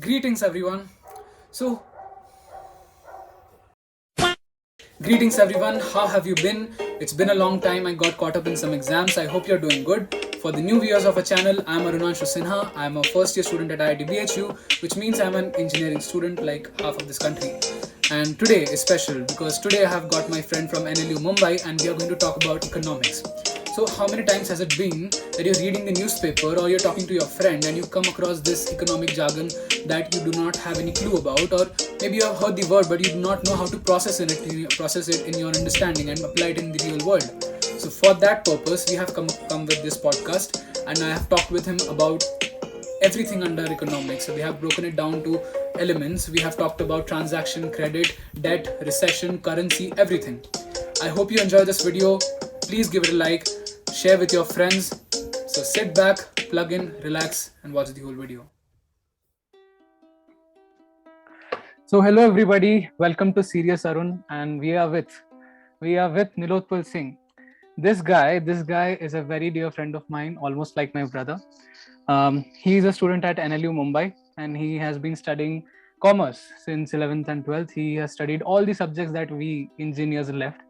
Greetings, everyone. So, Greetings, everyone. How have you been? It's been a long time. I got caught up in some exams. I hope you're doing good. For the new viewers of our channel, I'm Arunanshu Sinha. I'm a first year student at IIT BHU, which means I'm an engineering student like half of this country. And today is special because today I have got my friend from NLU Mumbai and we are going to talk about economics. So, how many times has it been that you're reading the newspaper or you're talking to your friend and you come across this economic jargon that you do not have any clue about, or maybe you have heard the word but you do not know how to process it in your understanding and apply it in the real world? So, for that purpose, we have come with this podcast, and I have talked with him about everything under economics. So we have broken it down to elements. We have talked about transaction, credit, debt, recession, currency, everything. I hope you enjoy this video. Please give it a like, share with your friends. So sit back, plug in, relax, and watch the whole video. So hello everybody, welcome to Serious Arun, and we are with Nilotpal Singh. This guy is a very dear friend of mine, almost like my brother. He is a student at NLU Mumbai, and he has been studying commerce since 11th and 12th. He has studied all the subjects that we engineers left,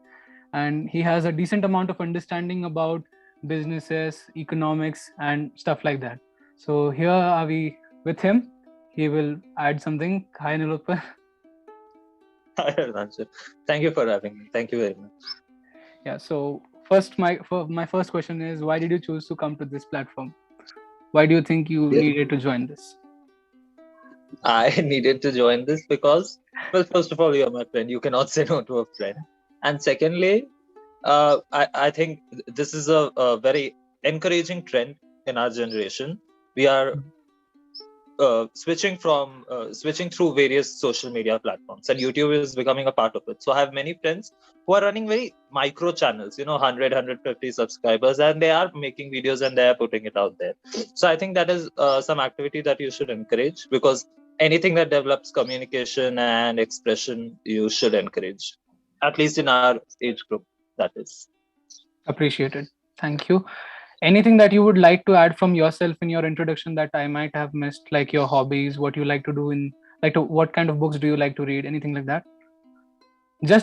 and he has a decent amount of understanding about businesses, economics, and stuff like that. So here are we with him. He will add something. Hi, Nilotpal. Hi, Arnanshu. Thank you for having me. Thank you very much. Yeah. So my first question is, why did you choose to come to this platform? Why do you think you needed to join this? I needed to join this because, well, first of all, you're my friend. You cannot say no to a friend. And secondly, I think this is a very encouraging trend in our generation. We are switching through various social media platforms, and YouTube is becoming a part of it. So I have many friends who are running very micro channels, 100 subscribers, and they are making videos and they are putting it out there. So I think that is some activity that you should encourage, because anything that develops communication and expression you should encourage, at least in our age group, that is. Appreciated. Thank you. Anything that you would like to add from yourself in your introduction that I might have missed, like your hobbies, what you like to do what kind of books do you like to read, anything like that?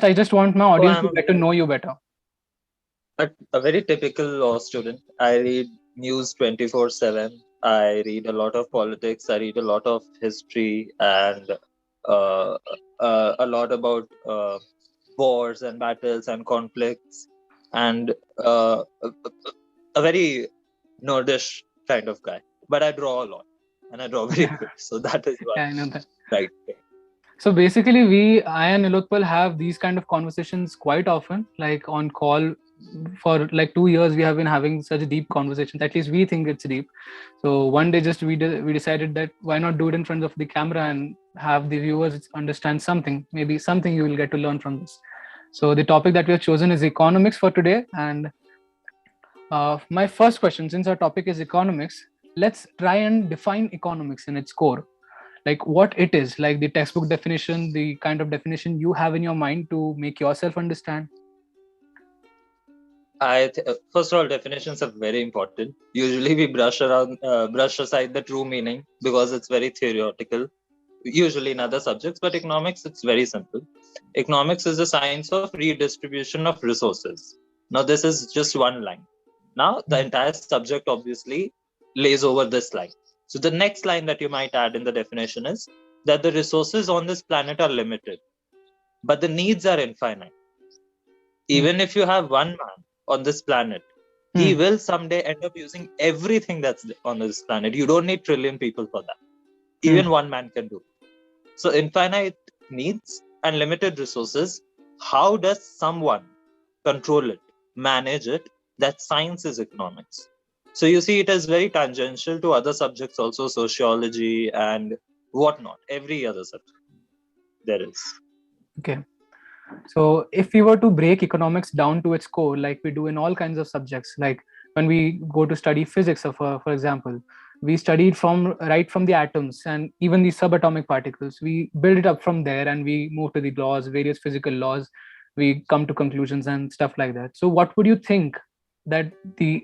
I just want my So audience I'm to get to know you better. a very typical law student. I read news 24/7. I read a lot of politics. I read a lot of history and uh, a lot about wars and battles and conflicts, and a very nerdish kind of guy. But I draw a lot, and I draw very Yeah, good. So that is why. yeah, I know that. Right. So basically, I and Nilotpal have these kind of conversations quite often, like on call. For like 2 years, we have been having such deep conversations. At least we think it's deep. So one day, just we decided that why not do it in front of the camera and have the viewers understand something. Maybe something you will get to learn from this. So the topic that we have chosen is economics for today. And my first question, since our topic is economics, let's try and define economics in its core, like what it is, like the textbook definition, the kind of definition you have in your mind to make yourself understand. First of all, definitions are very important. Usually, we brush aside the true meaning because it's very theoretical. Usually in other subjects, but economics, it's very simple. Economics is the science of redistribution of resources. Now, this is just one line. Now, the entire subject obviously lays over this line. So, the next line that you might add in the definition is that the resources on this planet are limited, but the needs are infinite. Even if you have one man on this planet, he will someday end up using everything that's on this planet. You don't need trillion people for that. Even one man can do. So infinite needs and limited resources, how does someone control it, manage it? That science is economics. So you see, it is very tangential to other subjects also, sociology and whatnot, every other subject there is. Okay. So if we were to break economics down to its core, like we do in all kinds of subjects, like when we go to study physics, for example, we studied right from the atoms and even the subatomic particles. We build it up from there and we move to the laws, various physical laws. We come to conclusions and stuff like that. So what would you think that the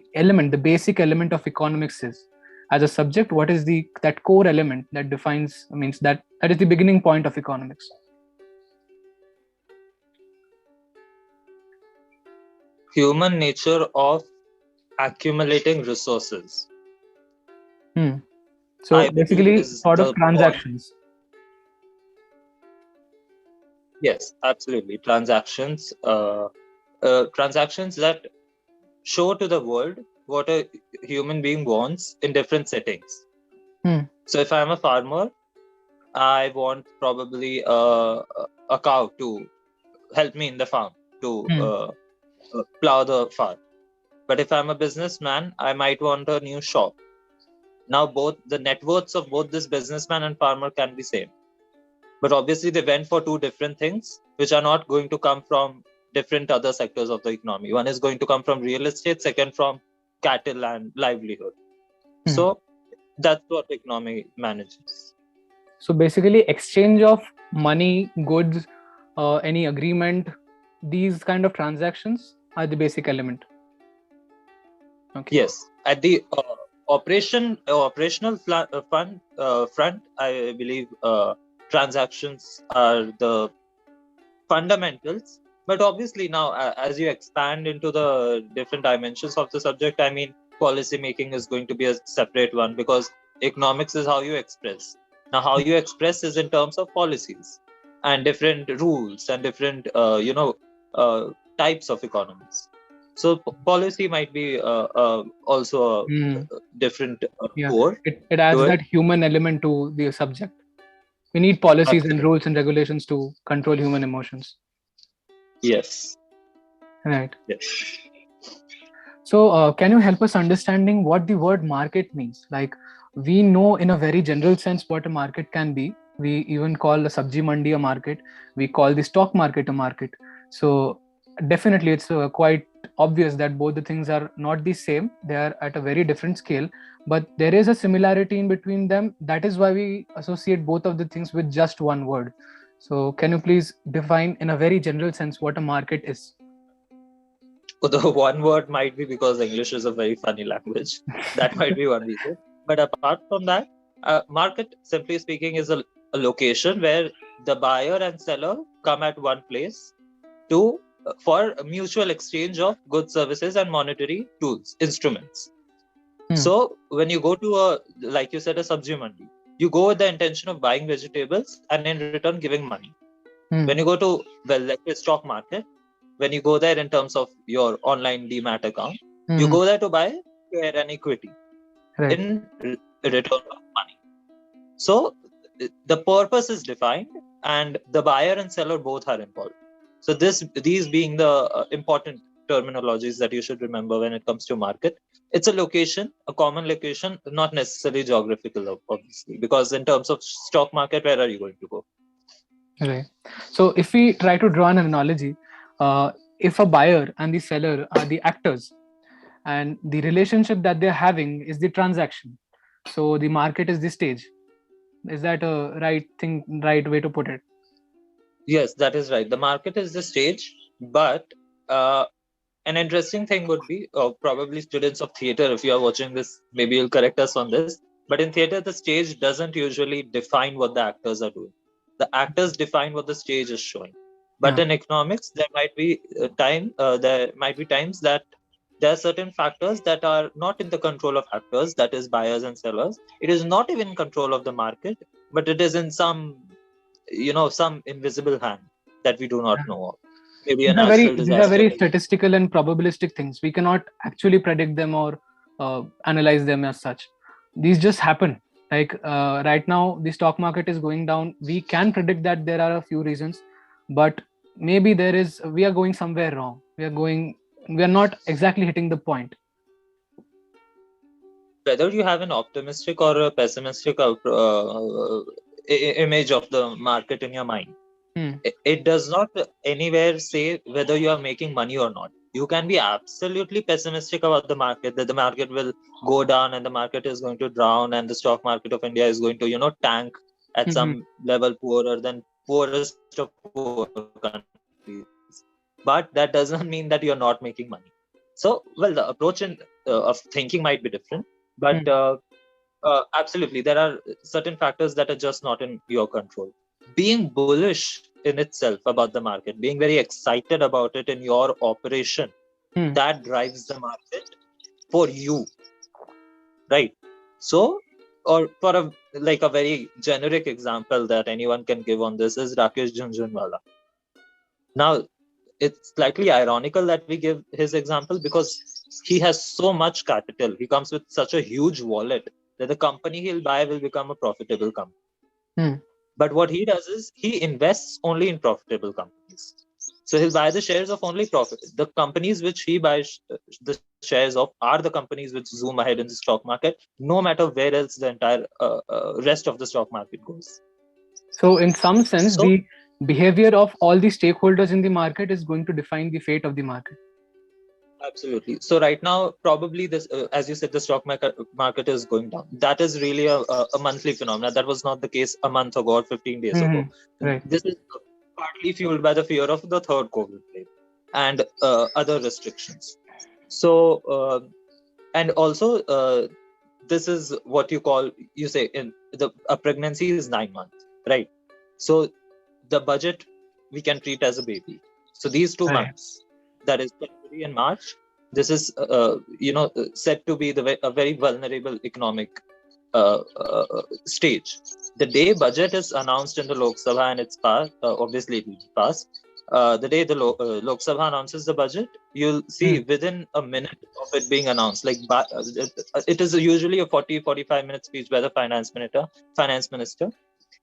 basic element of economics is? as a subject, what is that core element that defines, means that is the beginning point of economics? Human nature of accumulating resources, So I believe, basically, is sort of the point. transactions. Yes, absolutely. Transactions that show to the world what a human being wants in different settings. So if I'm a farmer, I want probably a cow to help me in the farm to plow the farm. But if I'm a businessman, I might want a new shop. Now, both the net worths of both this businessman and farmer can be same. But obviously, they went for two different things, which are not going to come from different other sectors of the economy. One is going to come from real estate, second from cattle and livelihood. So that's what economy manages. So basically, exchange of money, goods, any agreement, these kind of transactions are the basic element. Okay. Yes, at the operational front, I believe transactions are the fundamentals. But obviously now, as you expand into the different dimensions of the subject, I mean, policy making is going to be a separate one, because economics is how you express. Now, how you express is in terms of policies and different rules and different types of economies. So policy might be also a different core. It adds that human element to the subject. We need policies and rules and regulations to control human emotions. Yes. Right. Yes. So can you help us understanding what the word market means? Like, we know in a very general sense what a market can be. We even call the sabji mandi a market. We call the stock market a market. So definitely it's quite obvious that both the things are not the same. They are at a very different scale, but there is a similarity in between them. That is why we associate both of the things with just one word. So can you please define in a very general sense what a market is? The one word might be because English is a very funny language. That might be one reason. But apart from that, market, simply speaking, is a location where the buyer and seller come at one place to for mutual exchange of goods, services, and monetary tools, instruments. So when you go to like you said, a sabji mandi, you go with the intention of buying vegetables and in return giving money. When you go to, well, let's say stock market, when you go there in terms of your online demat account, you go there to buy share and equity in return of money. So the purpose is defined and the buyer and seller both are involved. So these being the important terminologies that you should remember when it comes to market. It's a location, a common location, not necessarily geographical, obviously, because in terms of stock market, where are you going to go? Right. So if we try to draw an analogy, if a buyer and the seller are the actors, and the relationship that they're having is the transaction, so the market is the stage. Is that a right way to put it? Yes, that is right. The market is the stage, but an interesting thing would be probably students of theater, if you are watching this, maybe you'll correct us on this. But in theater, the stage doesn't usually define what the actors are doing. The actors define what the stage is showing. But in economics, there might be times that there are certain factors that are not in the control of actors, that is buyers and sellers. It is not even in control of the market, but it is in some invisible hand that we do not know of. Maybe a natural These are disaster. very statistical and probabilistic things. We cannot actually predict them or analyze them as such. These just happen. Like right now, the stock market is going down. We can predict that there are a few reasons, but maybe we are going somewhere wrong. We are not exactly hitting the point. Whether you have an optimistic or a pessimistic image of the market in your mind, it does not anywhere say whether you are making money or not. You can be absolutely pessimistic about the market, that the market will go down and the market is going to drown and the stock market of India is going to, tank at some level poorer than poorest of poor countries. But that doesn't mean that you're not making money. So, well, the approach of thinking might be different, but Absolutely. There are certain factors that are just not in your control. Being bullish in itself about the market, being very excited about it in your operation, Hmm. that drives the market for you, right? So, or for a very generic example that anyone can give on this is Rakesh Jhunjhunwala. Now, it's slightly ironical that we give his example because he has so much capital. He comes with such a huge wallet that the company he'll buy will become a profitable company. Hmm. But what he does is he invests only in profitable companies. So he'll buy the shares of only profit. The companies which he buys the shares of are the companies which zoom ahead in the stock market, no matter where else the entire rest of the stock market goes. So, in some sense, So the behavior of all the stakeholders in the market is going to define the fate of the market. absolutely. So right now, probably this, as you said, the stock market is going down. That is really a monthly phenomenon. That was not the case a month ago or 15 days ago. Right. This is partly fueled by the fear of the third COVID wave and other restrictions. So, and also, this is what you say in a pregnancy is 9 months, right? So the budget we can treat as a baby. So these two Right. months, that is February and March, this is said to be a very vulnerable economic stage. The day budget is announced in the Lok Sabha and it's passed, obviously it will be passed. The day the Lok Sabha announces the budget, you'll see within a minute of it being announced, it is usually a 40-45 minute speech by the finance minister.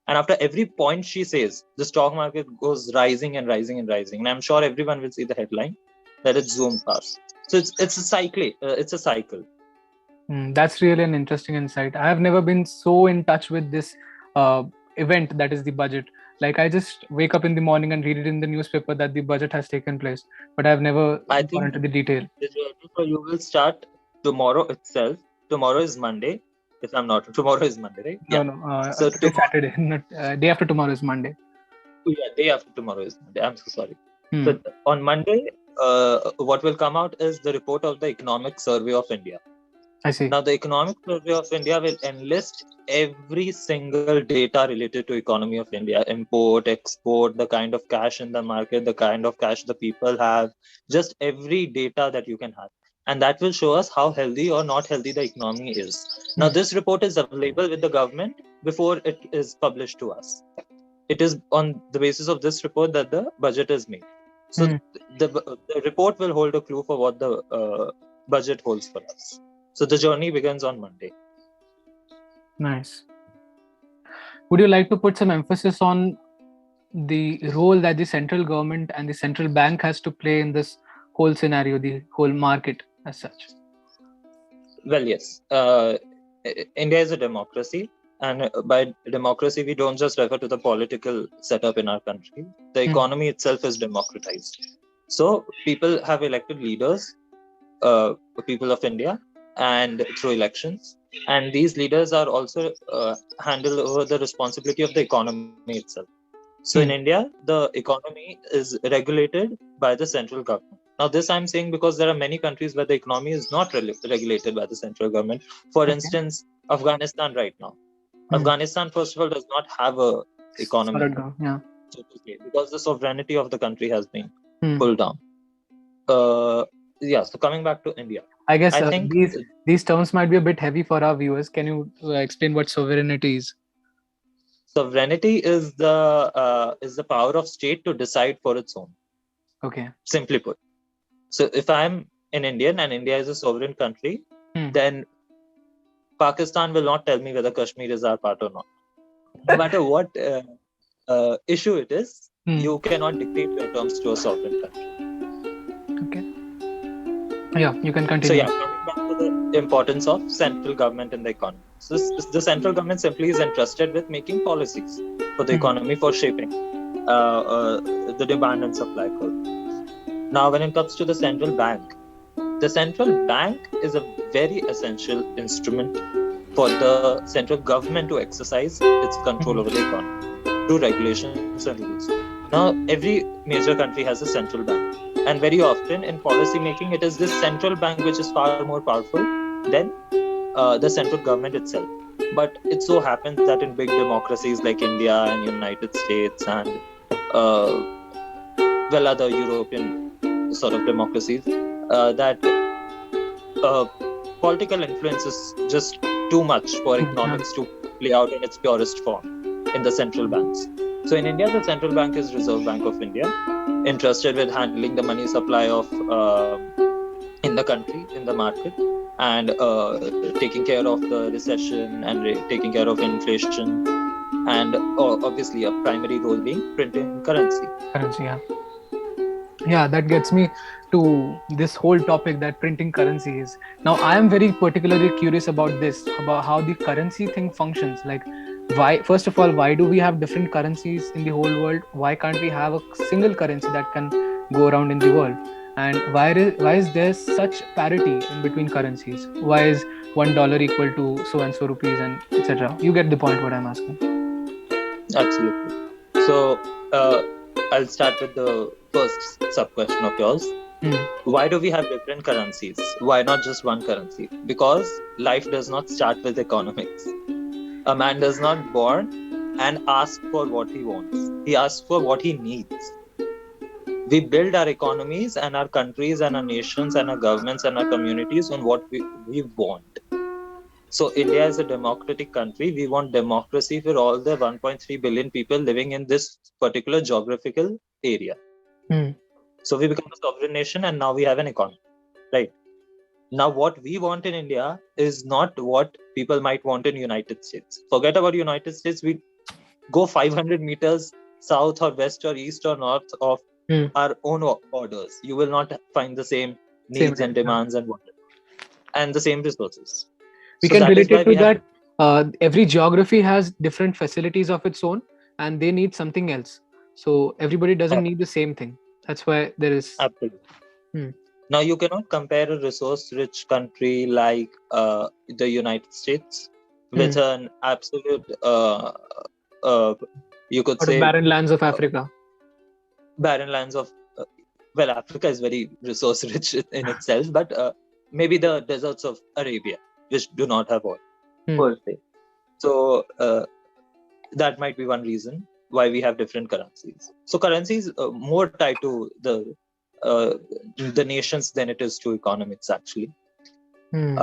And after every point she says, the stock market goes rising and rising and rising. And I'm sure everyone will see the headline that it's zoomed past. So it's a cycle. It's a cycle. That's really an interesting insight. I have never been so in touch with this uh, event that is the budget. Like, I just wake up in the morning and read it in the newspaper that the budget has taken place, but I've never I gone think into the detail. the journey for you will start tomorrow itself. Tomorrow is Monday. If I'm not, tomorrow is Monday, right? No, Yeah. no. So Today's tomorrow, Saturday. Not, day after tomorrow is Monday. yeah, day after tomorrow is Monday. I'm so sorry. Hmm. So on Monday, what will come out is the report of the Economic Survey of India. I see. Now, the Economic Survey of India will enlist every single data related to economy of India: import, export, the kind of cash in the market, the kind of cash the people have, just every data that you can have. And that will show us how healthy or not healthy the economy is. Now, this report is available with the government before it is published to us. It is on the basis of this report that the budget is made. So, the report will hold a clue for what the budget holds for us. So the journey begins on Monday. Nice. Would you like to put some emphasis on the role that the central government and the central bank has to play in this whole scenario, the whole market as such? Well, yes. India is a democracy, and by democracy, we don't just refer to the political setup in our country. The economy itself is democratized. So people have elected leaders, people of India, and through elections. And these leaders are also handle over the responsibility of the economy itself. So in India, the economy is regulated by the central government. Now, this I'm saying because there are many countries where the economy is not regulated by the central government. For instance, Afghanistan right now. Afghanistan, first of all, does not have a economy, Yeah. so to say, because the sovereignty of the country has been pulled down. So coming back to India, I guess I think these terms might be a bit heavy for our viewers. Can you explain what sovereignty is? sovereignty is the power of state to decide for its own. Okay. Simply put. So if I'm an Indian and India is a sovereign country, then Pakistan will not tell me whether Kashmir is our part or not. No matter what issue it is, you cannot dictate your terms to a sovereign country. Okay. Yeah, you can continue. So yeah, coming back to the importance of central government in the economy. So the central government simply is entrusted with making policies for the economy, for shaping the demand and supply curve. Now, when it comes to the central bank is a very essential instrument for the central government to exercise its control over the economy through regulations and rules. Now, every major country has a central bank. And very often in policy making, it is this central bank which is far more powerful than the central government itself. But it so happens that in big democracies like India and United States and uh, other European sort of democracies, that uh, political influence is just too much for Yeah. economics to play out in its purest form in the central banks. So in India, the central bank is Reserve Bank of India, entrusted with handling the money supply of in the country, in the market, and taking care of the recession and taking care of inflation, and obviously a primary role being printing currency. Currency, yeah. Yeah, that gets me to this whole topic that printing currency is. Now, I am very particularly curious about this, about how the currency thing functions. Like, why, first of all, why do we have different currencies in the whole world? Why can't we have a single currency that can go around in the world? And why is there such parity in between currencies? Why is $1 equal to so and so rupees and etc.? You get the point what I'm asking. Absolutely. So uh, I'll start with the first sub question of yours. Hmm. Why do we have different currencies? Why not just one currency? Because life does not start with economics. A man does not born and ask for what he wants. He asks for what he needs. We build our economies and our countries and our nations and our governments and our communities on what we want. So India is a democratic country. We want democracy for all the 1.3 billion people living in this particular geographical area. Hmm. So we become a sovereign nation and now we have an economy. Right. Now what we want in India is not what people might want in United States. Forget about United States. We go 500 meters south or west or east or north of Hmm. our own borders. You will not find the same Same needs here. and Yeah. demands and the same resources. We So can that is relate why it we to have that every geography has different facilities of its own and they need something else, so everybody doesn't need the same thing. That's why there is. absolutely. Hmm. Now you cannot compare a resource-rich country like the United States Hmm. with an absolute, uh, you could Out of say, barren lands of uh, Africa. barren lands of. Well, Africa is very resource-rich in itself, but maybe the deserts of Arabia, which do not have oil Hmm. per se. So that might be one reason why we have different currencies. So currencies more tied to uh, the nations than it is to economics actually. Hmm.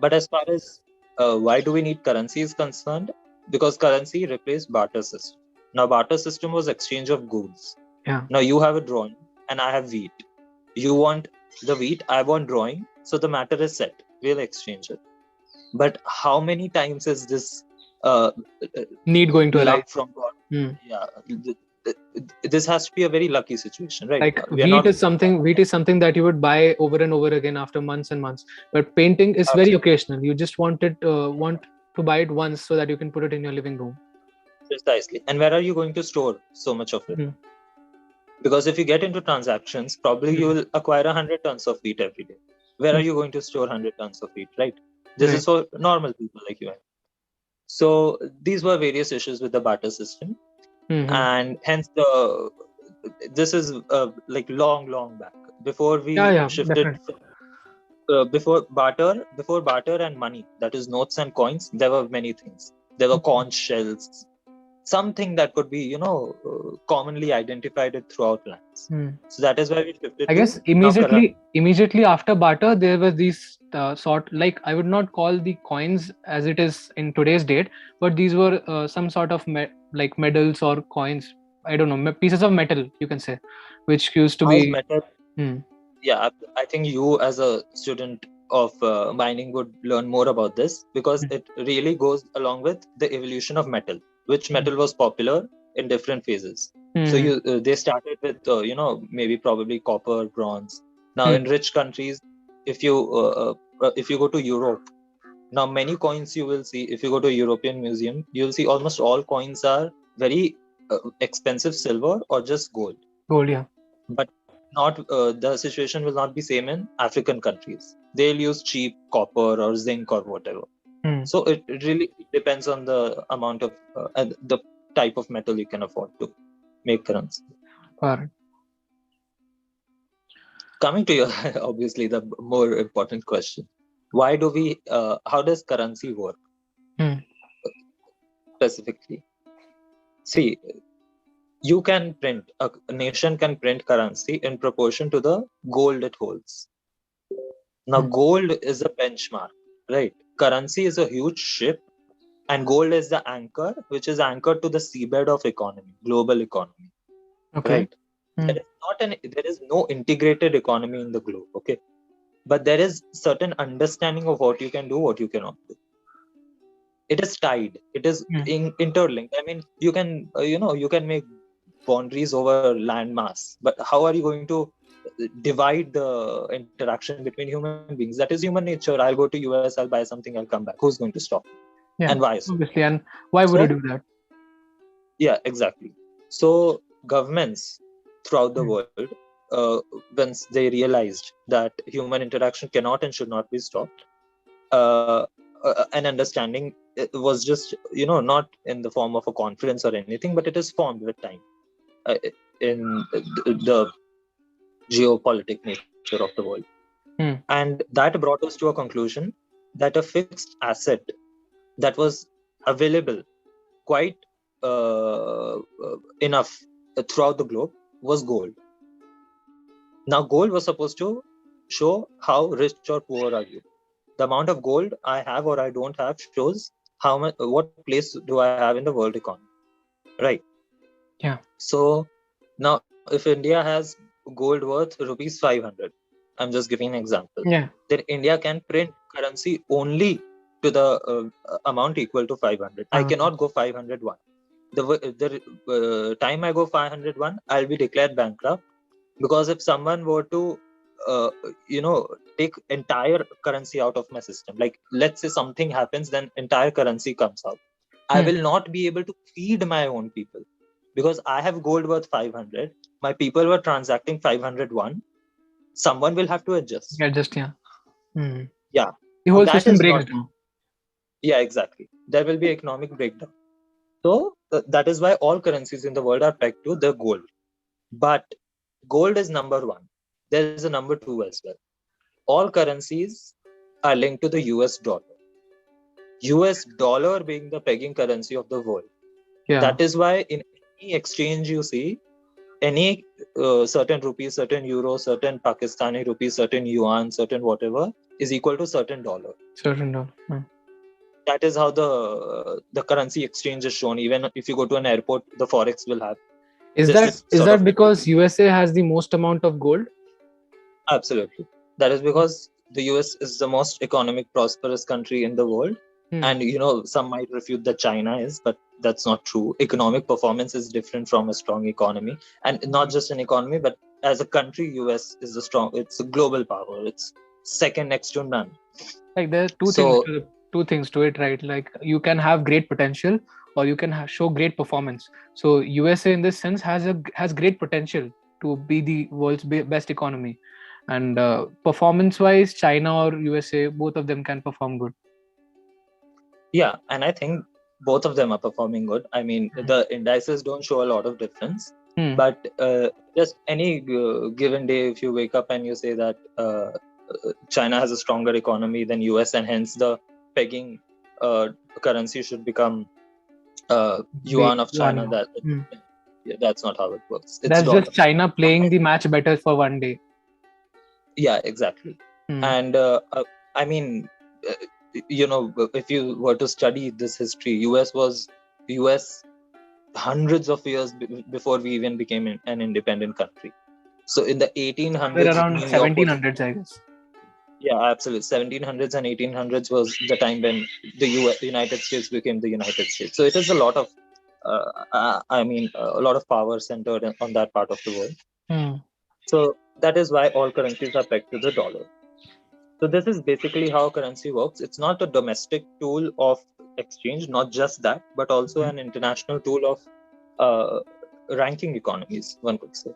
But as far as why do we need currency is concerned, because currency replaced barter system. Now barter system was exchange of goods. Yeah. Now you have a drawing and I have wheat. You want the wheat, I want drawing. So the matter is set. We'll exchange it. But how many times is this uh, Need going to luck arise. from God? Hmm. Yeah, this has to be a very lucky situation, right? Like We are not wheat is something that you would buy over and over again after months and months, but painting is very absolutely occasional. You just want to buy it once so that you can put it in your living room. precisely. And where are you going to store so much of it? Hmm. Because if you get into transactions, probably you Hmm. will acquire 100 tons of wheat every day. Where are Hmm. you going to store 100 tons of wheat, right? This Right. is for normal people like you and me. So these were various issues with the barter system, Hmm. and hence the this is like long back before Yeah, we yeah, shifted definitely. before barter and money, that is notes and coins. There were many things. There were Hmm. conch shells, something that could be commonly identified it throughout lands. Hmm. So that is why we shifted I guess to now current. immediately after barter, there were these sort, like, I would not call the coins as it is in today's date, but these were some sort of like medals or coins. I don't know, pieces of metal you can say, which used to How is be. metal? Hmm. Yeah, I think you as a student of mining would learn more about this, because Hmm. it really goes along with the evolution of metal. Which metal was popular in different phases? So Hmm. they started with maybe probably copper, bronze. Now Hmm. in rich countries, if you go to Europe, now many coins you will see. If you go to a European museum, you will see almost all coins are very expensive silver or just gold. Gold, yeah. But not the situation will not be same in African countries. They'll use cheap copper or zinc or whatever. Hmm. So it really depends on the amount of the type of metal you can afford to make currency. Correct. Coming to your obviously the more important question, why do we how does currency work? Hmm. specifically. See, a nation can print currency in proportion to the gold it holds. Now, gold is a benchmark, right? Currency is a huge ship, and gold is the anchor, which is anchored to the seabed of economy, global economy, Okay. right? There is no integrated economy in the globe, okay? But there is certain understanding of what you can do, what you cannot do. It is tied. It is interlinked. I mean, you can, you can make boundaries over land mass, but how are you going to divide the interaction between human beings? That is human nature. I'll go to US, I'll buy something, I'll come back. Who's going to stop me? Yeah, and why so? obviously. And why would you do that? Yeah, exactly. So governments throughout the world, once they realized that human interaction cannot and should not be stopped, an understanding was just, not in the form of a conference or anything, but it is formed with time in the geopolitical nature of the world. And that brought us to a conclusion that a fixed asset that was available quite enough throughout the globe was gold. Now, gold was supposed to show how rich or poor are you. The amount of gold I have or I don't have shows how much, what place do I have in the world economy, right? Yeah. So now, if India has gold worth rupees 500, I'm just giving an example. Yeah. Then India can print currency only to the amount equal to 500. I cannot go 501. The time I go 501, I'll be declared bankrupt, because if someone were to take entire currency out of my system, like let's say something happens, then entire currency comes out, I will not be able to feed my own people, because I have gold worth 500, my people were transacting 501, someone will have to adjust. Yeah. Yeah, The whole that system is breaks not down. Yeah, exactly. There will be economic breakdown. So that is why all currencies in the world are pegged to the gold. But gold is number one. There is a number two as well. All currencies are linked to the US dollar. US dollar being the pegging currency of the world. Yeah. That is why in any exchange you see, any certain rupees, certain euro, certain Pakistani rupees, certain yuan, certain whatever is equal to certain dollar. Certain dollar. That is how the currency exchange is shown. Even if you go to an airport, the forex will have. Is that because USA has the most amount of gold? Absolutely. That is because the US is the most economic prosperous country in the world. And some might refute that China is, but that's not true. Economic performance is different from a strong economy, and not just an economy, but as a country, US is it's a global power. It's second next to none. Like there are two things to it, right? Like you can have great potential, or you can show great performance. So USA in this sense has great potential to be the world's best economy, and performance wise, China or USA, both of them can perform good. Yeah, and I think both of them are performing good. I mean, the indices don't show a lot of difference, but just any given day, if you wake up and you say that China has a stronger economy than US, and hence the pegging currency should become yuan of China. That's not how it works. It's that's just China playing the match better for one day. Yeah, exactly. And I mean, if you were to study this history, US hundreds of years before we even became an independent country. So in the 1800s, around 1700s, I guess. Yeah, absolutely. 1700s and 1800s was the time when the United States became the United States. So it is a lot of, a lot of power centered on that part of the world. So that is why all currencies are pegged to the dollar. So this is basically how currency works. It's not a domestic tool of exchange, not just that, but also an international tool of ranking economies, one could say.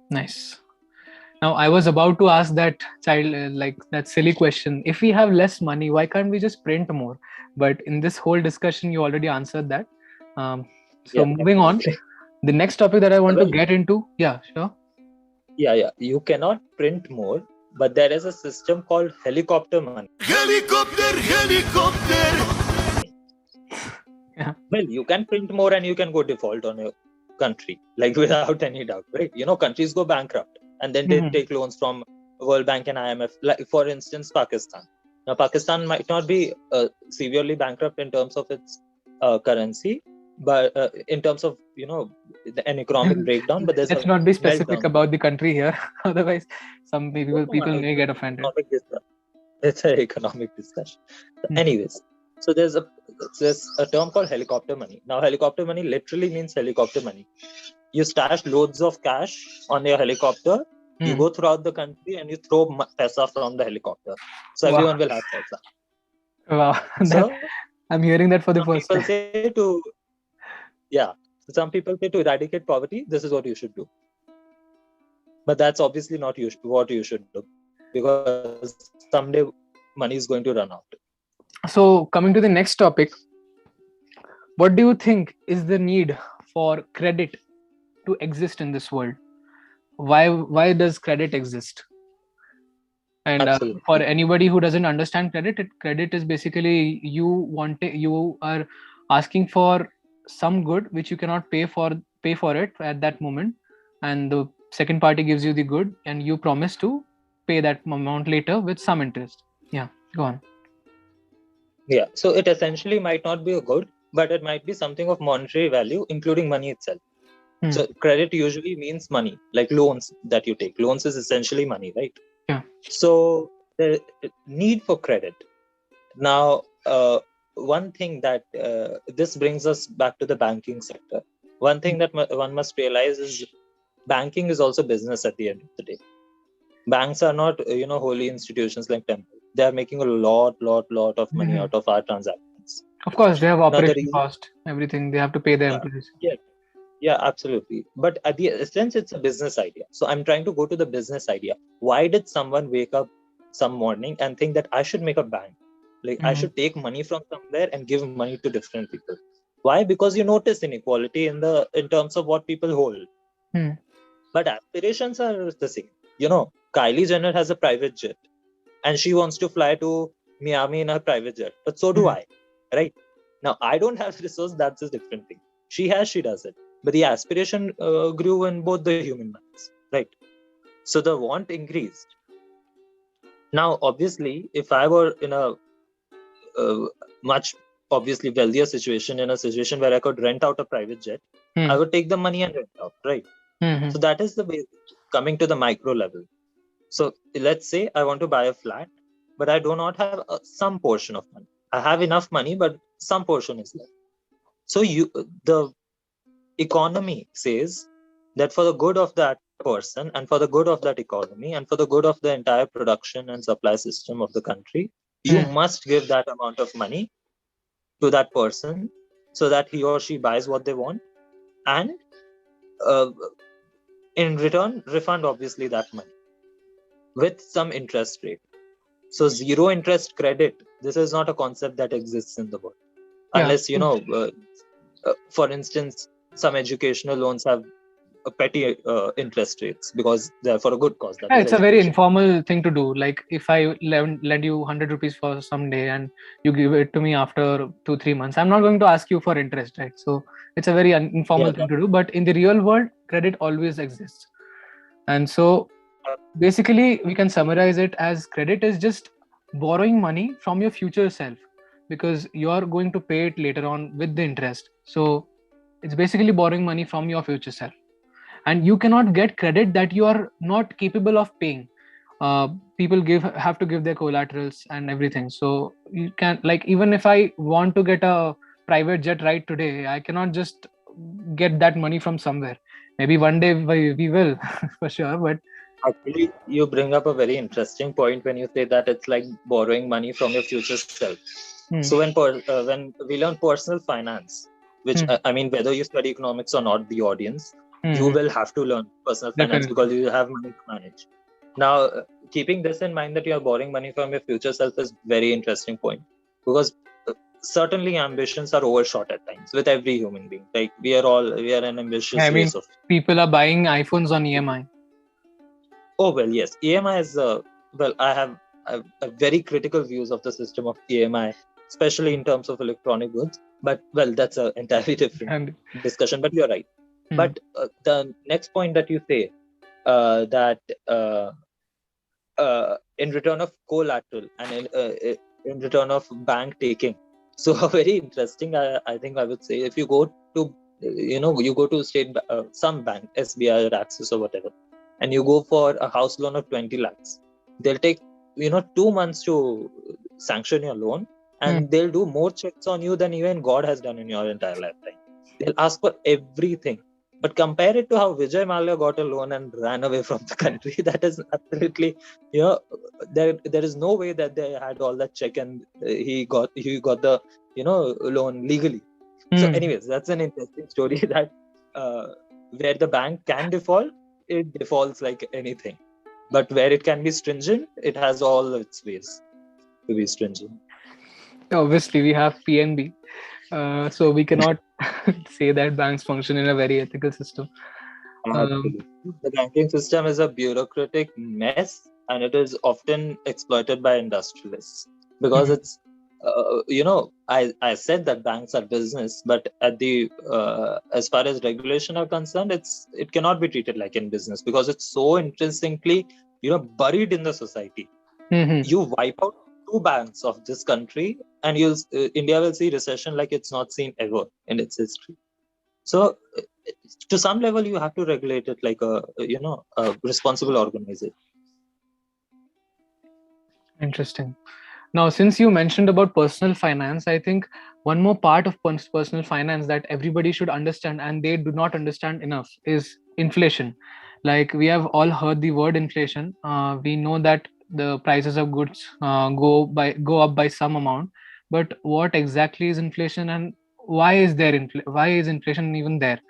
Nice. Now, I was about to ask that that silly question. If we have less money, why can't we just print more? But in this whole discussion, you already answered that. Moving on, the next topic that I want to get into. Yeah, sure. Yeah. You cannot print more, but there is a system called helicopter money. Helicopter. Yeah. Well, you can print more and you can go default on your country, like without any doubt, right? Countries go bankrupt and then they Mhm. take loans from World Bank and IMF. Like, for instance, Pakistan. Now, Pakistan might not be severely bankrupt in terms of its currency, but in terms of an economic breakdown. But there's Let's a not be specific meltdown. about the country here. Otherwise, some No, people no, may it's get an offended. economic discussion. It's an economic discussion. So Mhm. anyways, so there's a term called helicopter money. Now, helicopter money literally means helicopter money. You stash loads of cash on your helicopter. You Mhm. go throughout the country and you throw paisa from the helicopter. So Wow. everyone will have paisa. Wow. That, So I'm hearing that for the some first people time. say yeah. Some people say to eradicate poverty, this is what you should do. But that's obviously not what you should do, because someday money is going to run out. So, coming to the next topic, what do you think is the need for credit to exist in this world? Why does credit exist? And for Absolutely. anybody who doesn't understand credit, credit is basically you are asking for some good which you cannot pay for it at that moment, and the second party gives you the good, and you promise to pay that amount later with some interest. Yeah, go on. Yeah. So it essentially might not be a good, but it might be something of monetary value, including money itself. Hmm. So credit usually means money, like loans that you take. Loans is essentially money, right? Yeah. So the need for credit. Now, one thing that this brings us back to the banking sector. One thing that one must realize is banking is also business at the end of the day. Banks are not, holy institutions like temple. They are making a lot of money Mhm. out of our transactions. Of course, they have Now, the operation reason, cost, everything. They have to pay their yeah, employees. yeah, yeah, absolutely. But at the essence, it's a business idea. So I'm trying to go to the business idea. Why did someone wake up some morning and think that I should make a bank? Like, I Mhm. should take money from somewhere and give money to different people. Why? Because you notice inequality in terms of what people hold. Hmm. But aspirations are the same. Kylie Jenner has a private jet and she wants to fly to Miami in her private jet. But so do Hmm. I, right? Now, I don't have resource. That's a different thing. She has, she does it. But the aspiration grew in both the human minds, right? So the want increased. Now, obviously, if I were in a much obviously wealthier situation, in a situation where I could rent out a private jet, I Hmm. would take the money and rent out, right? Hmm. So that is the basic. Coming to the micro level. So let's say I want to buy a flat, but I do not have some portion of money. I have enough money, but some portion is left. So the economy says that for the good of that person and for the good of that economy and for the good of the entire production and supply system of the country, you Hmm. must give that amount of money to that person so that he or she buys what they want, and uh, in return refund obviously that money with some interest rate. So zero interest credit, this is not a concept that exists in the world. Yeah. Unless, for instance, some educational loans have a petty interest rates because they're for a good cause, that Yeah, is it's a very education. informal thing to do. Like if I lend you 100 rupees for some day and you give it to me after 2 3 months, I'm not going to ask you for interest, right? So it's a very Yeah, informal thing to do. But in the real world, credit always exists. And so basically, we can summarize it as credit is just borrowing money from your future self, because you are going to pay it later on with the interest. So it's basically borrowing money from your future self, and you cannot get credit that you are not capable of paying. People have to give their collaterals and everything. So you can, like, even if I want to get a private jet right today, I cannot just get that money from somewhere. Maybe one day we will for sure, but actually, you bring up a very interesting point when you say that it's like borrowing money from your future self. hmm, So when we learn personal finance, which hmm, I mean, whether you study economics or not, the audience, you hmm, will have to learn personal finance definitely. because you have money to manage. Now, keeping this in mind that you are borrowing money from your future self is very interesting point, because certainly ambitions are overshot at times with every human being. Like we are an I ambitious mean, race of. people are buying iPhones on EMI. Oh well, yes, EMI is well. I have very critical views of the system of EMI. especially in terms of electronic goods. But well, that's an entirely different And discussion. But you're right. But the next point that you say, that in return of collateral and in return of bank taking. So very interesting. I think I would say, if you go to you go to some bank, SBI or Axis or whatever, and you go for a house loan of 20 lakhs, they'll take 2 months to sanction your loan, and they'll do more checks on you than even God has done in your entire lifetime. They'll ask for everything. But compare it to how Vijay Mallya got a loan and ran away from the country. That is absolutely, there is no way that they had all that check and he got the loan legally. So anyways, that's an interesting story that where the bank can default, it defaults like anything. But where it can be stringent, it has all its ways to be stringent. obviously, we have PNB, so we cannot say that banks function in a very ethical system. Absolutely. The banking system is a bureaucratic mess, and it is often exploited by industrialists because it's, I said that banks are business, but at the as far as regulation are concerned, it cannot be treated like in business because it's so intrinsically, buried in the society. You wipe out 2 banks of this country, and India will see recession like it's not seen ever in its history. So, to some level, you have to regulate it like a responsible organization. Interesting. Now, since you mentioned about personal finance, I think one more part of personal finance that everybody should understand and they do not understand enough is inflation. Like, we have all heard the word inflation. We know that the prices of goods go up by some amount, but what exactly is inflation, and why is inflation even there?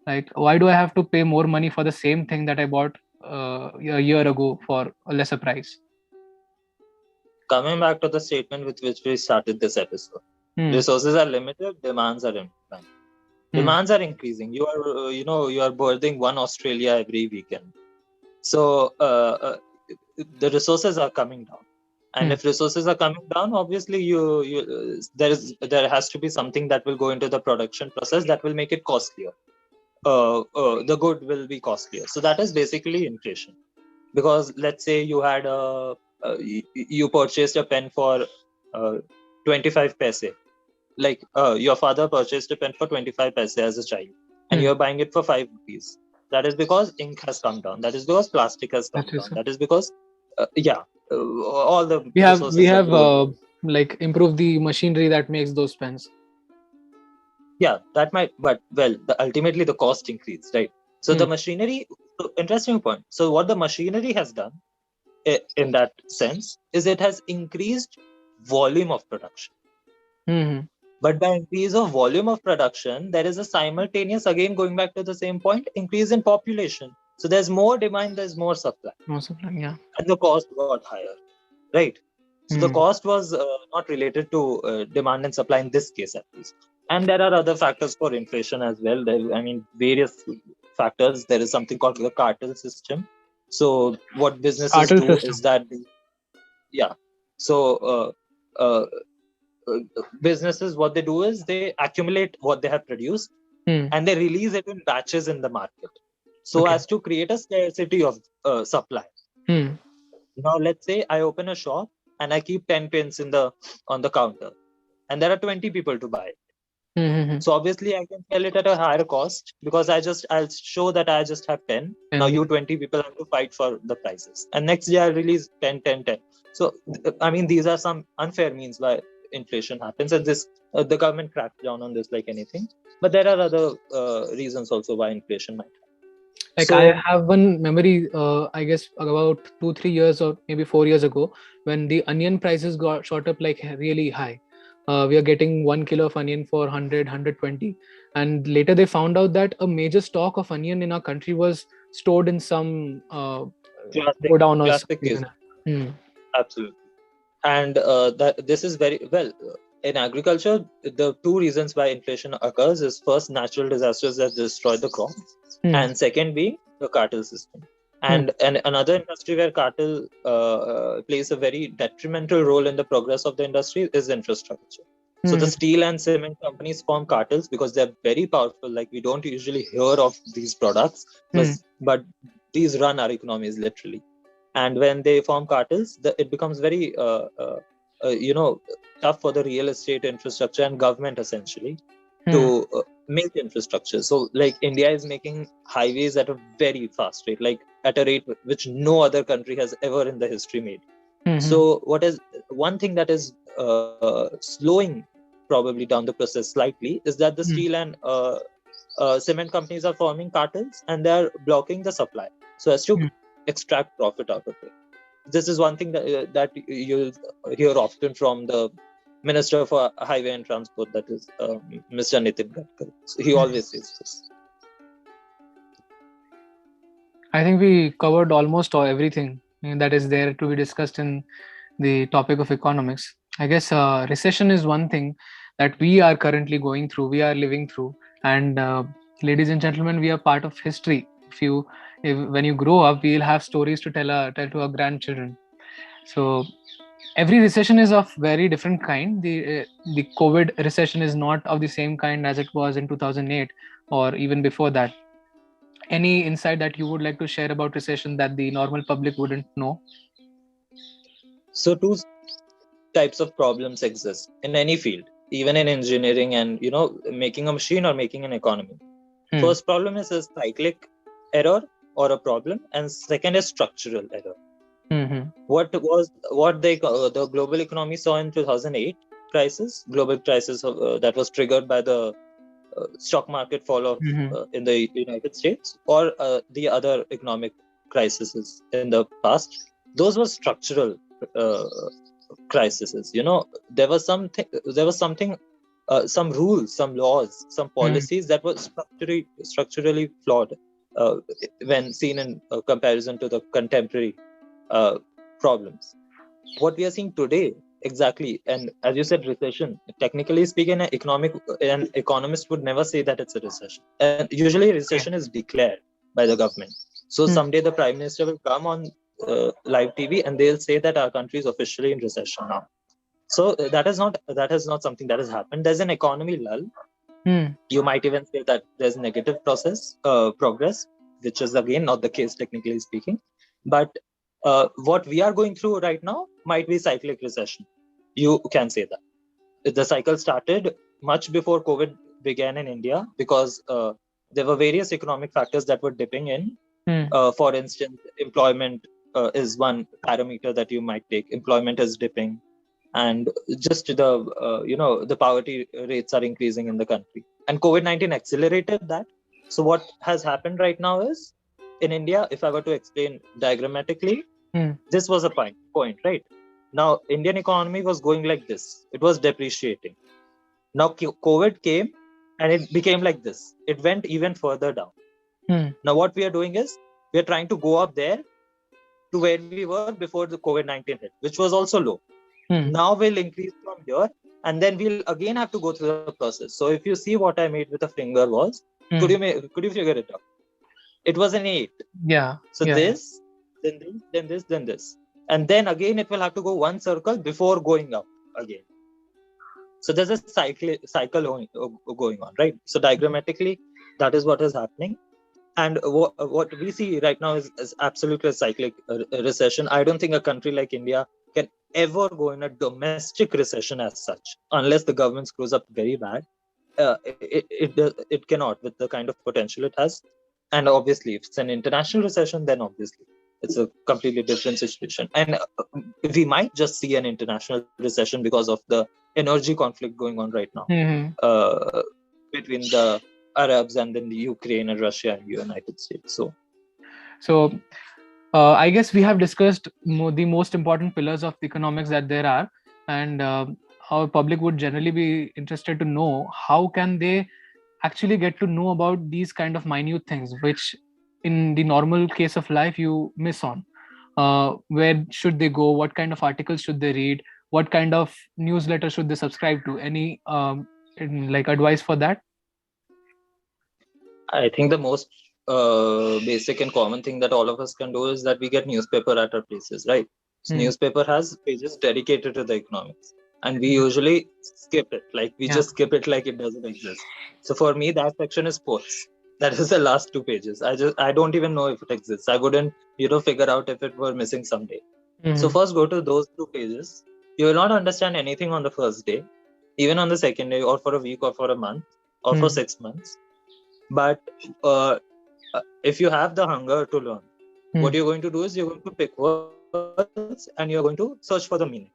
Like, why do I have to pay more money for the same thing that I bought a year ago for a lesser price? Coming back to the statement with which we started this episode, resources are limited, demands are infinite. Demands are increasing. You are, you are birthing one Australia every weekend. So the resources are coming down, and if resources are coming down, obviously there has to be something that will go into the production process that will make it costlier. The good will be costlier. So that is basically inflation. Because let's say you had you purchased a pen for 25 paise. Like your father purchased a pen for 25 paise as a child, and you're buying it for 5 rupees. That is because ink has come down. That is because plastic has come down. That is because all the we have like improved the machinery that makes those pens. Yeah, that might, but well, ultimately the cost increased, right? So the machinery, interesting point. So what the machinery has done in that sense is it has increased volume of production. But by increase of volume of production, there is a simultaneous, again going back to the same point, increase in population. So there's more demand, there's more supply. More supply, yeah. And the cost got higher, right? So the cost was not related to demand and supply in this case, at least. And there are other factors for inflation as well. Various factors. There is something called the cartel system. So what businesses do is that, So businesses, what they do is they accumulate what they have produced and they release it in batches in the market, so as to create a scarcity of supply. Now, let's say I open a shop and I keep 10 pens on the counter, and there are 20 people to buy it. So obviously I can sell it at a higher cost because I'll show that I just have 10. Now you 20 people have to fight for the prices, and next day I release 10, 10, 10. So I mean, these are some unfair means why inflation happens, and this the government cracks down on this like anything. But there are other reasons also why inflation might happen. Like, I have one memory, I guess about 2-3 years or maybe 4 years ago, when the onion prices got shot up like really high. We are getting 1 kilo of onion for 100-120, and later they found out that a major stock of onion in our country was stored in some godown or something. Absolutely. And that this is very well in agriculture. The 2 reasons why inflation occurs is, first, natural disasters that destroy the crop, and second being the cartel system. And another industry where cartel plays a very detrimental role in the progress of the industry is infrastructure. So the Hmm. steel and cement companies form cartels because they're very powerful. Like, we don't usually hear of these products, Hmm. but these run our economies literally. And when they form cartels, it becomes very you know tough for the real estate infrastructure and government essentially Hmm. to make infrastructure. So like India is making highways at a very fast rate, like at a rate which no other country has ever in the history made. Hmm. So what is one thing that is slowing probably down the process slightly is that the Hmm. steel and cement companies are forming cartels and they are blocking the supply so as to Hmm. extract profit out of it. This is one thing that you'll hear often from the Minister for Highway and Transport, that is Mr. Nitin Gadkari. So he Hmm. always says this. I think we covered almost everything that is there to be discussed in the topic of economics. I guess recession is one thing that we are currently going through, we are living through, and ladies and gentlemen, we are part of history. When you grow up, we'll have stories to tell to our grandchildren. So every recession is of very different kind. The COVID recession is not of the same kind as it was in 2008 or even before that. Any insight that you would like to share about recession that the normal public wouldn't know? So two types of problems exist in any field, even in engineering and making a machine or making an economy. Hmm. First problem is a cyclic error or a problem, and second is structural error. Hmm. What the global economy saw in 2008 crisis, global crisis that was triggered by the stock market fall off Hmm. in the United States, or the other economic crises in the past. Those were structural uh, crises. There was something, some rules, some laws, some Hmm. policies that were structurally flawed uh, when seen in comparison to the contemporary uh, problems. What we are seeing today, exactly, and as you said, recession. Technically speaking, an economist would never say that it's a recession. And usually, recession Okay. is declared by the government. So Hmm. someday the prime minister will come on live TV and they'll say that our country is officially in recession now. So that is not something that has happened. There's an economy lull. Hmm. You might even say that there's negative progress, which is again not the case technically speaking. But what we are going through right now might be cyclic recession. You can say that the cycle started much before COVID began in India, because there were various economic factors that were dipping in. Hmm. For instance, employment is one parameter that you might take. Employment is dipping, and just the poverty rates are increasing in the country, and COVID-19 accelerated that. So what has happened right now is, in India, if I were to explain diagrammatically, Hmm. this was a point, right? Now Indian economy was going like this, it was depreciating. Now COVID came and it became like this, it went even further down. Hmm. Now what we are doing is, we are trying to go up there to where we were before the COVID-19 hit, which was also low. Hmm. Now we'll increase from here, and then we'll again have to go through the process. So if you see, what I made with a finger was, Hmm. could you figure it out? It was an 8. Yeah. So Yeah. Yeah. this, then this, then this, then this, and then again it will have to go one circle before going up again. So there's a cycle going on, right? So diagrammatically, that is what is happening. And what we see right now is absolutely a cyclic recession. I don't think a country like India can ever go in a domestic recession as such, unless the government screws up very bad. It cannot, with the kind of potential it has. And obviously, if it's an international recession, then obviously it's a completely different situation. And we might just see an international recession because of the energy conflict going on right now, Hmm. uh, between the Arabs and then the Ukraine and Russia and United States. So So I guess we have discussed the most important pillars of economics that there are, and our public would generally be interested to know how can they actually get to know about these kind of minute things, which in the normal case of life you miss on. Where should they go? What kind of articles should they read? What kind of newsletter should they subscribe to? Any like advice for that? I think the most basic and common thing that all of us can do is that we get newspaper at our places, right? So Hmm. newspaper has pages dedicated to the economics. and we usually skip it. Like we Yeah. just skip it like it doesn't exist. So for me, that section is sports. That is the last 2 pages. I don't even know if it exists. I wouldn't figure out if it were missing someday. So Mhm. first go to those 2 pages. You will not understand anything on the first day, even on the second day, or for a week, or for a month, or for Mhm. 6 months. But uh, if you have the hunger to learn, what Mhm. you're going to do is you're going to pick words and you're going to search for the meaning.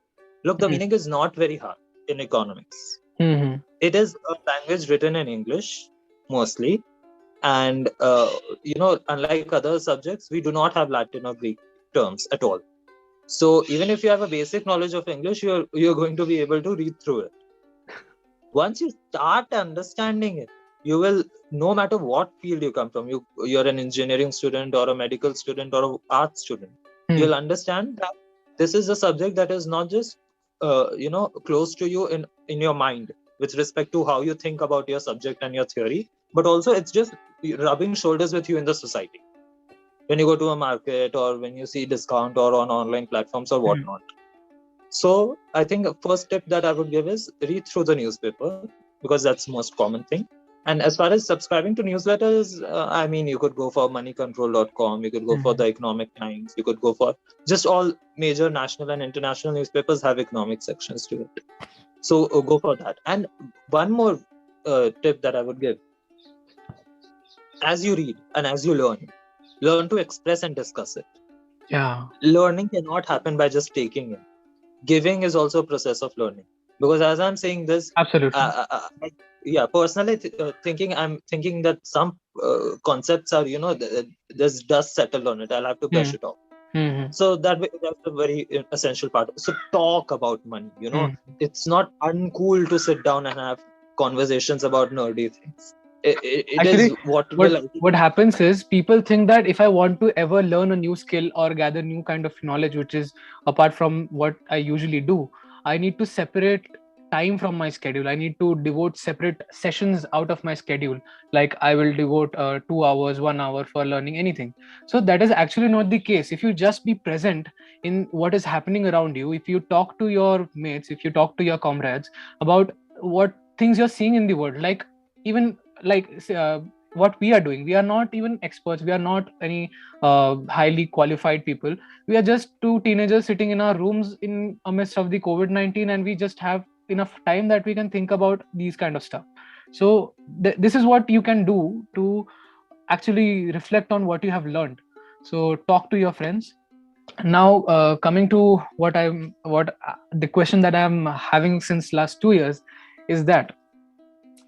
Look, the meaning is not very hard in economics. Mhm. It is a language written in English mostly, and unlike other subjects, we do not have Latin or Greek terms at all. So even if you have a basic knowledge of English, you're going to be able to read through it. Once you start understanding it, you will, no matter what field you come from, you're an engineering student or a medical student or an art student, Mhm. you'll understand that this is a subject that is not just close to you in your mind with respect to how you think about your subject and your theory, but also it's just rubbing shoulders with you in the society when you go to a market or when you see discount or on online platforms or Mhm. whatnot. So I think the first tip that I would give is read through the newspaper, because that's the most common thing. And as far as subscribing to newsletters, I mean, you could go for moneycontrol.com, you could go for Mhm. the Economic Times, you could go for just all major national and international newspapers have economic sections to it. So go for that. And one more tip that I would give: as you read and as you learn to express and discuss it. Yeah. Learning cannot happen by just taking in. Giving is also a process of learning, because as I'm saying this, Absolutely. yeah, personally thinking, I'm thinking that some concepts are, there's dust settled on it, I'll have to brush Mhm. it off. Mhm. So that's a very essential part. So talk about money, Mhm. it's not uncool to sit down and have conversations about nerdy things. It is Actually, what what will what ultimately. happens is people think that if I want to ever learn a new skill or gather new kind of knowledge, which is apart from what I usually do, I need to separate time from my schedule. I need to devote separate sessions out of my schedule. Like I will devote 2 hours, 1 hour for learning anything. So that is actually not the case. If you just be present in what is happening around you, if you talk to your mates, if you talk to your comrades about what things you're seeing in the world, like even like what we are doing, we are not even experts, we are not any highly qualified people. We are just two teenagers sitting in our rooms in amidst of the COVID-19, and we just have enough time that we can think about these kind of stuff. So this is what you can do to actually reflect on what you have learned. So talk to your friends. Now coming to what the question that I'm having since last 2 years is that,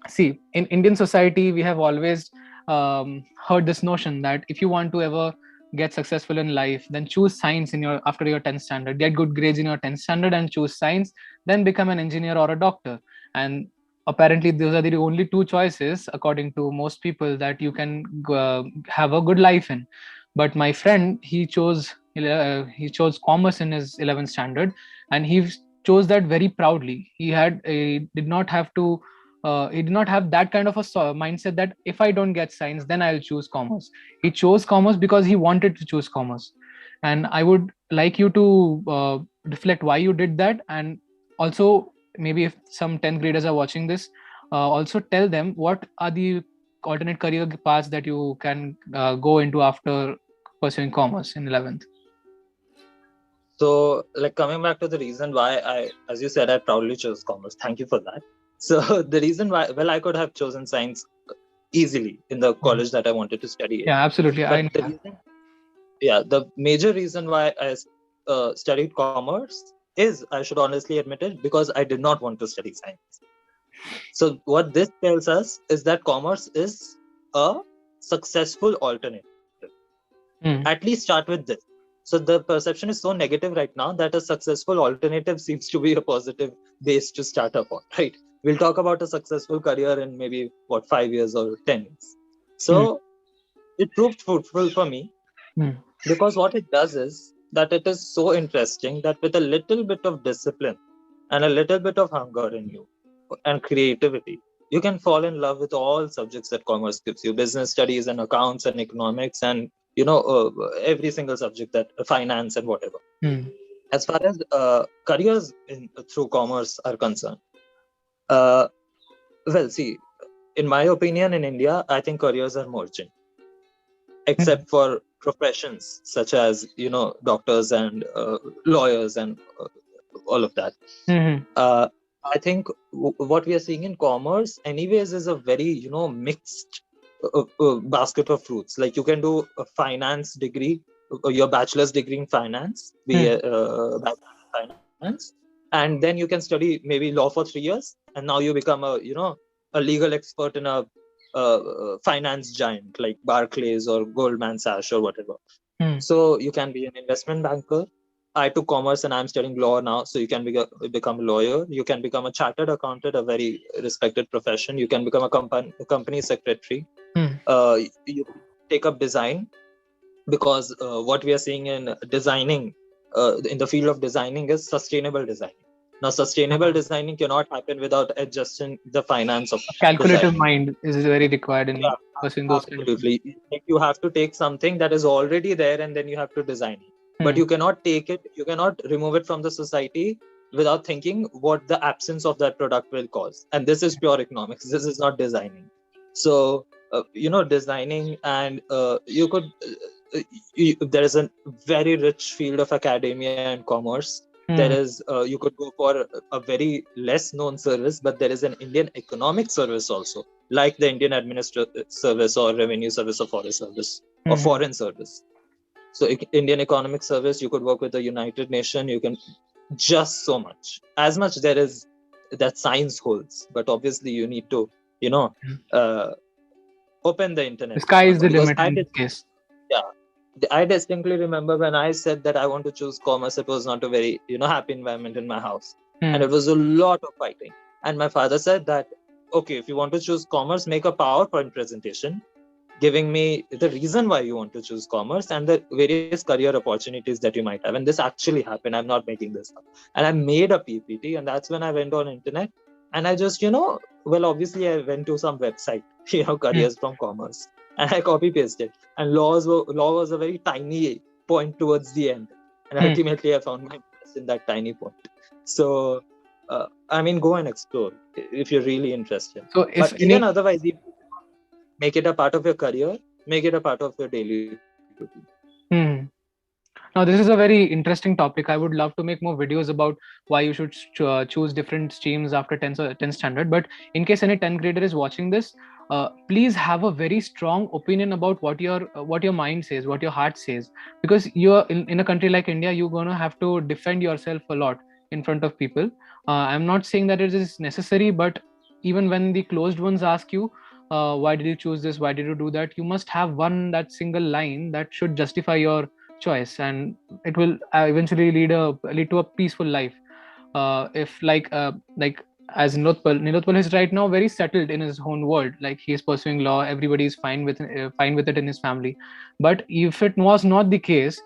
see, in Indian society we have always heard this notion that if you want to ever get successful in life, then choose science in your after your 10th standard, get good grades in your 10th standard and choose science, then become an engineer or a doctor. And apparently those are the only two choices according to most people that you can have a good life in. But my friend, he chose commerce in his 11th standard, and he chose that very proudly. He did not have to he did not have that kind of a mindset that if I don't get science, then I'll choose commerce. He chose commerce because he wanted to choose commerce. And I would like you to reflect why you did that. And also, maybe if some 10th graders are watching this, also tell them what are the alternate career paths that you can go into after pursuing commerce in 11th. So, like, coming back to the reason why as you said, I proudly chose commerce. Thank you for that. So, the reason why, well, I could have chosen science easily in the college that I wanted to study in. Yeah, absolutely. I But know the that. reason, yeah, the major reason why I studied commerce is, I should honestly admit it, because I did not want to study science. So, what this tells us is that commerce is a successful alternative. Mm. At least start with this. So the perception is so negative right now that a successful alternative seems to be a positive base to start up on, right? We'll talk about a successful career in maybe 5 years or 10 years. Mm. So it proved fruitful for me, Mm. because what it does is that it is so interesting that with a little bit of discipline and a little bit of hunger in you and creativity, you can fall in love with all subjects that commerce gives you: business studies and accounts and economics, and every single subject, that finance and whatever. Mm. As far as careers through commerce are concerned, uh, well, see, in my opinion, in India, I think careers are merging, Hmm. except for professions such as doctors and lawyers and all of that. Hmm. uh, I think what we are seeing in commerce anyways is a very mixed basket of fruits. Like you can do a finance degree, your bachelor's degree in finance, be Hmm. a bachelor in finance, and then you can study maybe law for 3 years, and now you become a legal expert in a finance giant like Barclays or Goldman Sachs or whatever. Hmm. So you can be an investment banker. I took commerce and I'm studying law now. So you can become a lawyer. You can become a chartered accountant, a very respected profession. You can become a company secretary. Hmm. You take up design, because what we are seeing in designing, in the field of designing, is sustainable design. Now, sustainable designing cannot happen without adjusting the finance of A calculative designing. mind is very required Yeah, in pursuing those kind of things. absolutely. Like you have to take something that is already there and then you have to design it. But Hmm. you cannot take it, you cannot remove it from the society without thinking what the absence of that product will cause. And this is pure economics. This is not designing. So, designing, and you could, there is a very rich field of academia and commerce. There Hmm. is, you could go for a very less known service, but there is an Indian economic service also, like the Indian administrative service or revenue service or forest service or Hmm. foreign service. So Indian economic service, you could work with the United Nation. You can just so much, as much there is that science holds. But obviously, you need to, you know, Hmm. uh, open the The internet sky is much, the because limit in this case. yeah, I distinctly remember when I said that I want to choose commerce, it was not a very, happy environment in my house. And Hmm. it was a lot of fighting. And my father said that, okay, if you want to choose commerce, make a PowerPoint presentation giving me the reason why you want to choose commerce and the various career opportunities that you might have. And this actually happened. I'm not making this up. And I made a PPT, and that's when I went on internet. And I just, well, obviously I went to some website, Hmm. careers from commerce, and I copy pasted. And law was a very tiny point towards the end. And Hmm. ultimately I found my interest in that tiny point. So, I mean, go and explore if you're really interested. So if But even any otherwise, make it a part of your career, make it a part of your daily routine. hmm. Now, this is a very interesting topic. I would love to make more videos about why you should choose different streams after 10th standard. But in case any 10th grader is watching this, please have a very strong opinion about what your mind says, what your heart says. Because you're in a country like India, you're going to have to defend yourself a lot in front of people. I'm not saying that it is necessary, but even when the closed ones ask you, why did you choose this? Why did you do that? You must have that single line that should justify your choice, and it will eventually lead to a peaceful life. If like as Nilotpal is right now very settled in his own world, like he is pursuing law, everybody is fine with it in his family. But if it was not the case,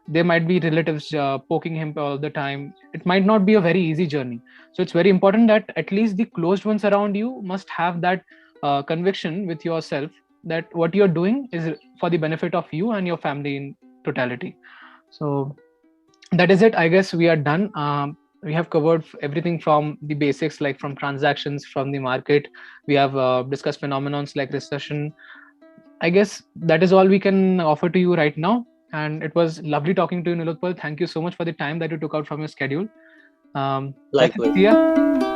there might be relatives poking him all the time. It might not be a very easy journey. So it's very important that at least the closed ones around you must have that conviction with yourself that what you're doing is for the benefit of you and your family in totality. So that is it. I guess we are done. We have covered everything from the basics, like from transactions, from the market. We have discussed phenomenons like recession. I guess that is all we can offer to you right now. And it was lovely talking to you, Nilotpal. Thank you so much for the time that you took out from your schedule. That's it. Likewise. See ya.